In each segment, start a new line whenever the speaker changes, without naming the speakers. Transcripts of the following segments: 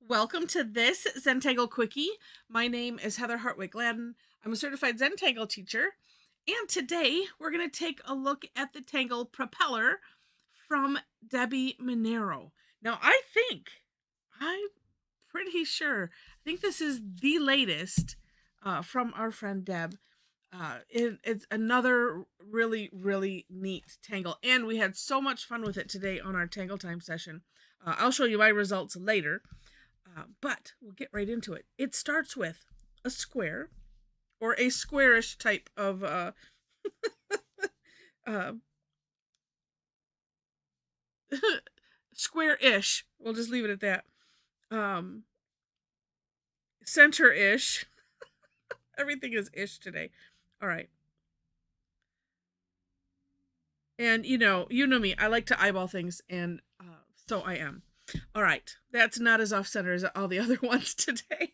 Welcome to this Zentangle Quickie. My name is Heather Hartwick Gladden. I'm a certified Zentangle teacher, and today we're going to take a look at the tangle Propeller from Debbi Minero. Now, I'm pretty sure, I think this is the latest from our friend Deb. It's another really, really neat tangle, and we had so much fun with it today on our Tangle Time session. I'll show you my results later. But we'll get right into it. It starts with a square or a squarish type of uh, square-ish. We'll just leave it at that. Um, Center-ish. Everything is ish today. All right. And you know me. I like to eyeball things, and so I am. All right, that's not as off center as all the other ones today,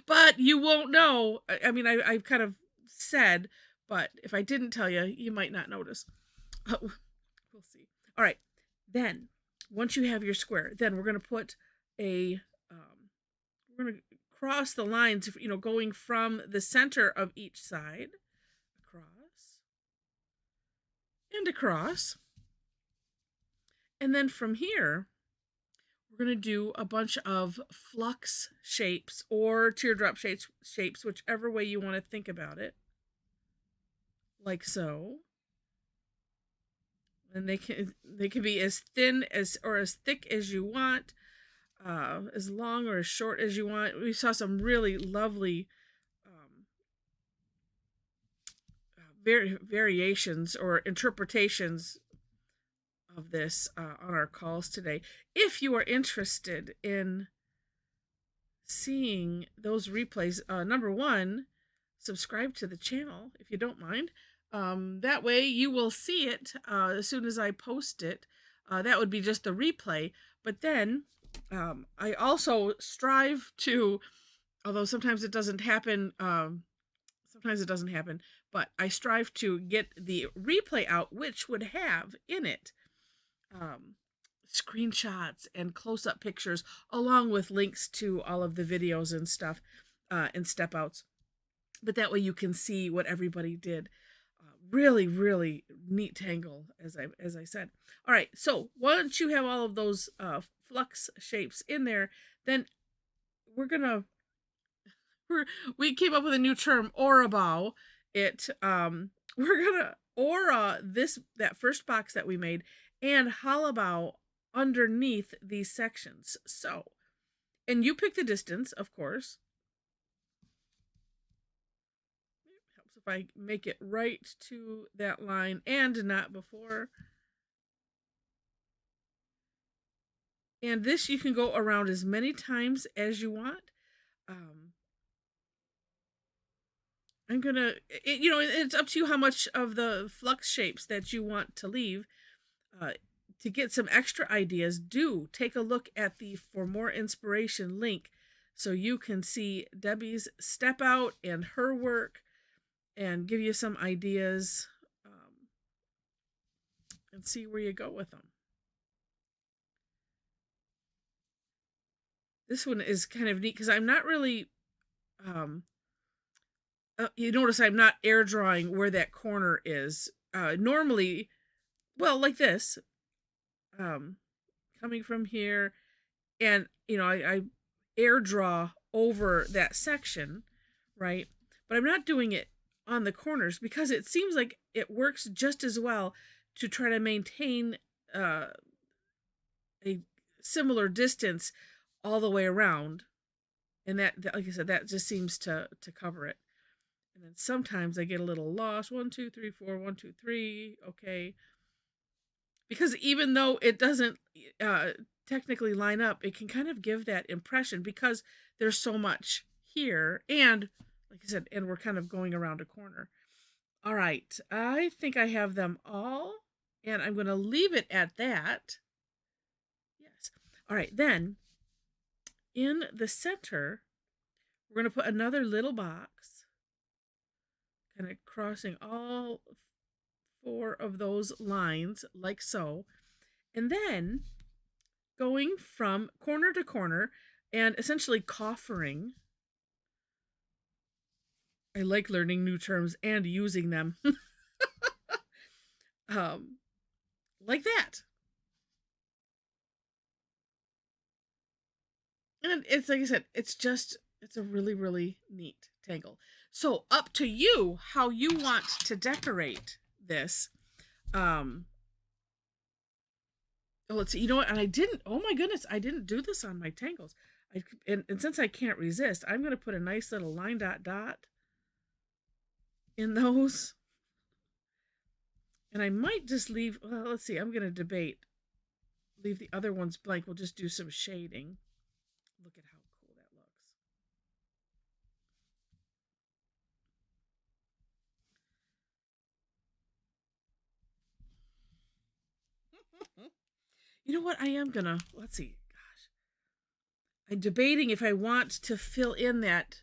but you won't know. I mean, I've kind of said, but if I didn't tell you, you might not notice. We'll see. All right, then once you have your square, then we're going to put we're going to cross the lines, going from the center of each side across and across. And then from here, we're going to do a bunch of flux shapes or teardrop shapes, whichever way you want to think about it. Like so. And they can be as thin as or as thick as you want, as long or as short as you want. We saw some really lovely variations or interpretations of this on our calls today. If you are interested in seeing those replays, number one, subscribe to the channel if you don't mind. That way you will see it as soon as I post it. That would be just the replay. But then I also strive to, although sometimes it doesn't happen, but I strive to get the replay out, which would have in it screenshots and close-up pictures, along with links to all of the videos and stuff and step outs. But that way you can see what everybody did. Really, really neat tangle, as I said. All right, so once you have all of those flux shapes in there, then we came up with a new term, aura. We're gonna aura that first box that we made and hollow underneath these sections. So, and you pick the distance, of course. It helps if I make it right to that line and not before. And this you can go around as many times as you want. I'm gonna, it's up to you how much of the flux shapes that you want to leave. To get some extra ideas, do take a look at the For More Inspiration link so you can see Debbie's step out and her work and give you some ideas and see where you go with them. This one is kind of neat because I'm not really, you notice I'm not air drawing where that corner is. Normally, well, like this, coming from here, and I air draw over that section, right? But I'm not doing it on the corners because it seems like it works just as well to try to maintain a similar distance all the way around. And that, like I said, that just seems to cover it. And then sometimes I get a little lost. 1, 2, 3, 4, 1, 2, 3. Okay. Because even though it doesn't technically line up, it can kind of give that impression because there's so much here. And like I said, and we're kind of going around a corner. All right. I think I have them all. And I'm going to leave it at that. Yes. All right. Then in the center, we're going to put another little box, kind of crossing all 4 of those lines like so. And then going from corner to corner, and essentially coffering. I like learning new terms and using them. um, like that. And it's like I said, it's a really, really neat tangle. So up to you how you want to decorate this. Let's see. You know what? And I didn't. Oh my goodness, I didn't do this on my tangles. And since I can't resist, I'm going to put a nice little line dot dot in those. And I might just leave. Well, let's see. I'm going to debate. Leave the other ones blank. We'll just do some shading. Look at how cool that looks. You know what? I am going to. Let's see. Gosh. I'm debating if I want to fill in that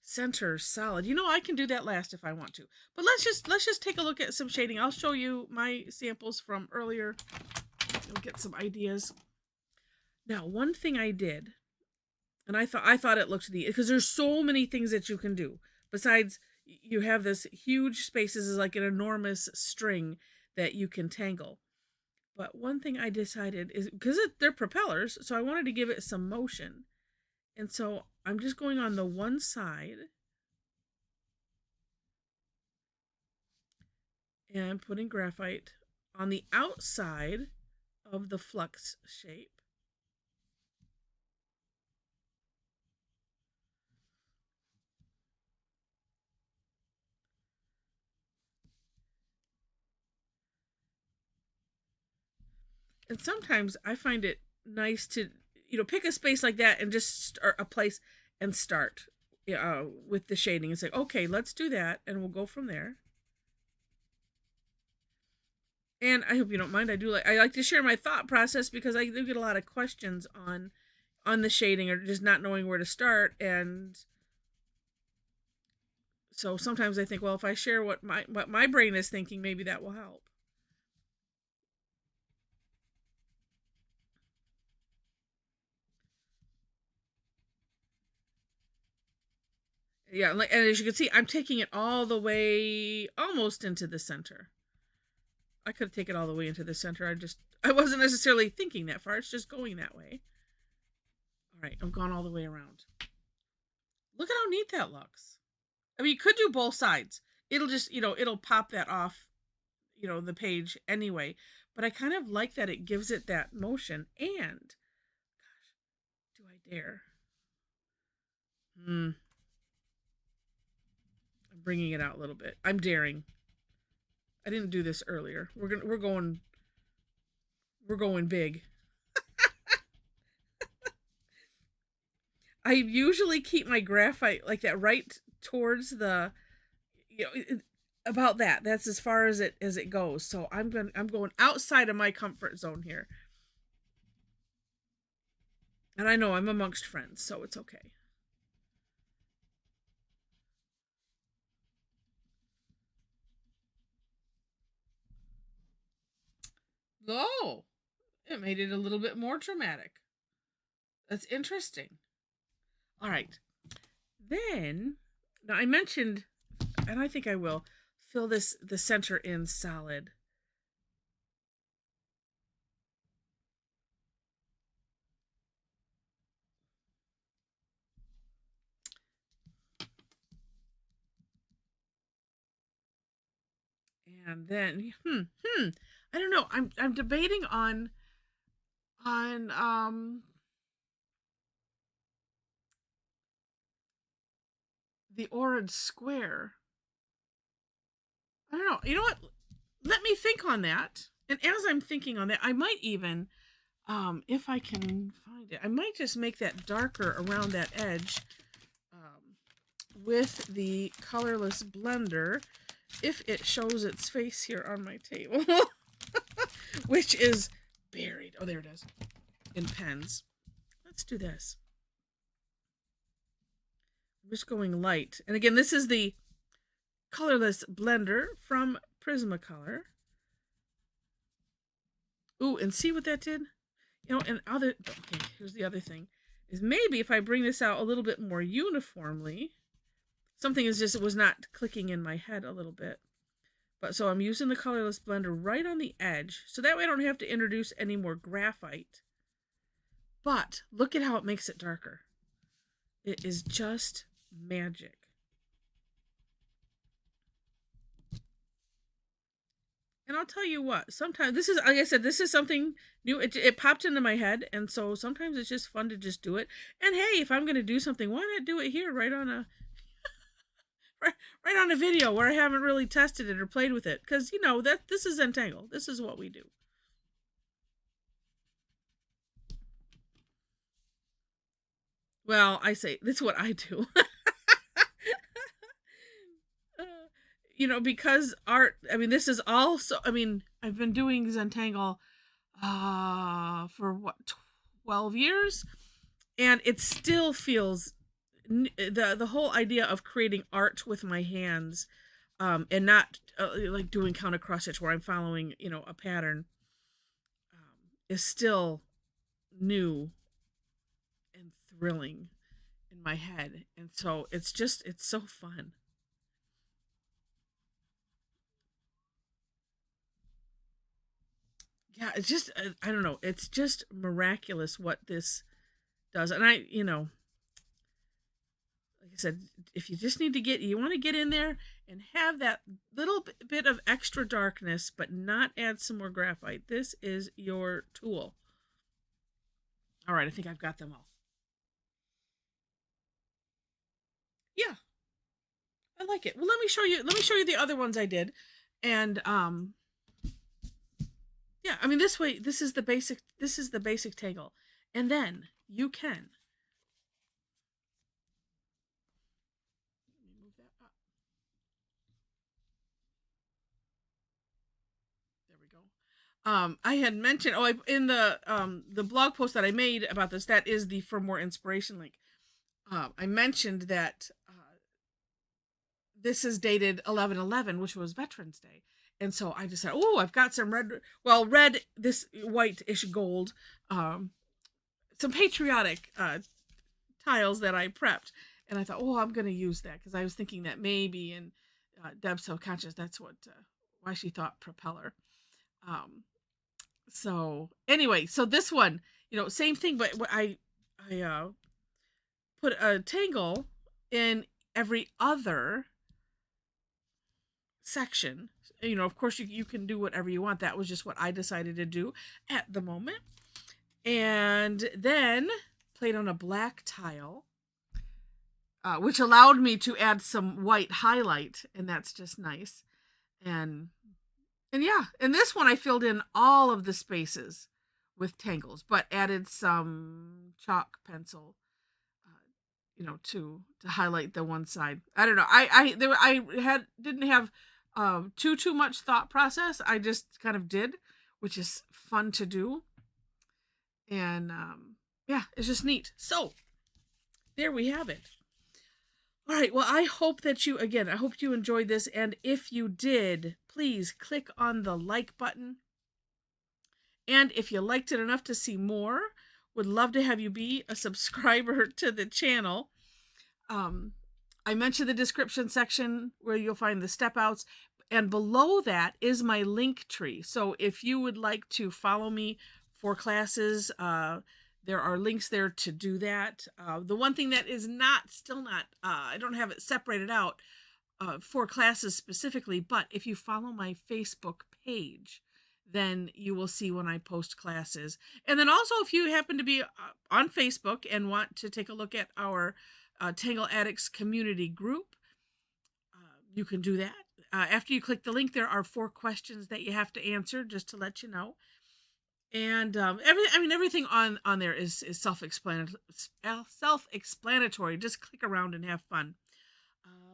center solid. You know, I can do that last if I want to. But let's just take a look at some shading. I'll show you my samples from earlier. You'll get some ideas. Now, one thing I did, and I thought it looked neat, because there's so many things that you can do. Besides, you have this huge space. This is like an enormous string that you can tangle. But one thing I decided is, because they're propellers, so I wanted to give it some motion. And so I'm just going on the one side and putting graphite on the outside of the flux shape. And sometimes I find it nice to, pick a space like that and just start a place and start with the shading and say, okay, let's do that. And we'll go from there. And I hope you don't mind. I like to share my thought process, because I do get a lot of questions on the shading, or just not knowing where to start. And so sometimes I think, well, if I share what my brain is thinking, maybe that will help. Yeah, and as you can see, I'm taking it all the way almost into the center. I could take it all the way into the center. I wasn't necessarily thinking that far. It's just going that way. All right, I've gone all the way around. Look at how neat that looks. I mean, you could do both sides. It'll just, it'll pop that off, the page anyway. But I kind of like that it gives it that motion. And, gosh, do I dare? I'm bringing it out a little bit. I'm daring. I didn't do this earlier. We're going big. I usually keep my graphite like that right towards the, about that. That's as far as it goes. So I'm going outside of my comfort zone here. And I know I'm amongst friends, so it's okay. Oh, it made it a little bit more dramatic. That's interesting. All right. Then, now I mentioned, and I think I will, fill the center in solid. And then, I don't know. I'm debating on the orange square. I don't know. You know what? Let me think on that. And as I'm thinking on that, I might even, if I can find it, I might just make that darker around that edge with the colorless blender, if it shows its face here on my table, which is buried. Oh, there it is. In pens. Let's do this. I'm just going light. And again, this is the colorless blender from Prismacolor. Ooh, and see what that did? And okay, here's the other thing. is maybe if I bring this out a little bit more uniformly, something is just, it was not clicking in my head a little bit. But so I'm using the colorless blender right on the edge, so that way I don't have to introduce any more graphite. But look at how it makes it darker. It is just magic. And I'll tell you what, sometimes, this is, like I said, this is something new. It popped into my head, and so sometimes it's just fun to just do it. And hey, if I'm going to do something, why not do it here right on a right on a video where I haven't really tested it or played with it? Because, you know, that this is Zentangle. This is what we do. Well, I say, that's what I do. You know, because art, I mean, this is also, I mean, I've been doing Zentangle for what, 12 years, and it still feels, the whole idea of creating art with my hands, and not like doing counter cross stitch where I'm following, you know, a pattern, is still new and thrilling in my head. And so it's just, it's so fun. Yeah, it's just, I don't know, it's just miraculous what this does. And I, you know, like I said, if you just need to get, you want to get in there and have that little bit of extra darkness, but not add some more graphite, this is your tool. All right, I think I've got them all. Yeah, I like it. Well, let me show you. Let me show you the other ones I did, and yeah, I mean, this way, this is the basic. This is the basic tangle, and then you can. Let me move that up. There we go. I had mentioned, in the blog post that I made about this, that is the For More Inspiration link. I mentioned that this is dated 11/11, which was Veterans Day. And so I just said, oh, I've got some red, this white-ish gold, some patriotic tiles that I prepped. And I thought, oh, I'm going to use that because I was thinking that maybe, and Deb's so conscious, that's what, why she thought Propeller. So anyway, so this one, you know, same thing, but I put a tangle in every other section. You know, of course, you can do whatever you want. That was just what I decided to do at the moment. And then played on a black tile, which allowed me to add some white highlight, and that's just nice. And yeah, in this one I filled in all of the spaces with tangles, but added some chalk pencil, you know, to highlight the one side. I don't know. I didn't have too much thought process. I just kind of did, which is fun to do. And yeah, it's just neat. So there we have it. All right. Well, I hope you enjoyed this. And if you did, please click on the like button. And if you liked it enough to see more, would love to have you be a subscriber to the channel. I mentioned the description section where you'll find the step outs, and below that is my link tree. So if you would like to follow me for classes, there are links there to do that. The one thing that is still not, I don't have it separated out for classes specifically, but if you follow my Facebook page, then you will see when I post classes. And then also, if you happen to be on Facebook and want to take a look at our Tangle Addicts community group, you can do that. After you click the link, there are 4 questions that you have to answer, just to let you know. And everything on there is self-explanatory. Just click around and have fun.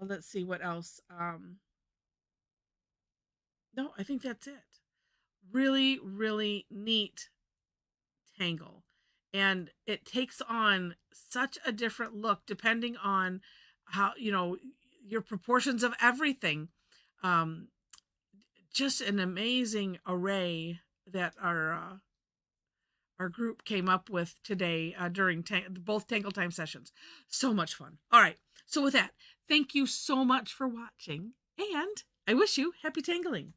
Let's see what else. No, I think that's it. Really, really neat tangle. And it takes on such a different look depending on how, you know, your proportions of everything. Just an amazing array that our our group came up with today during both Tangle Time sessions. So much fun. All right. So with that, thank you so much for watching, and I wish you happy tangling.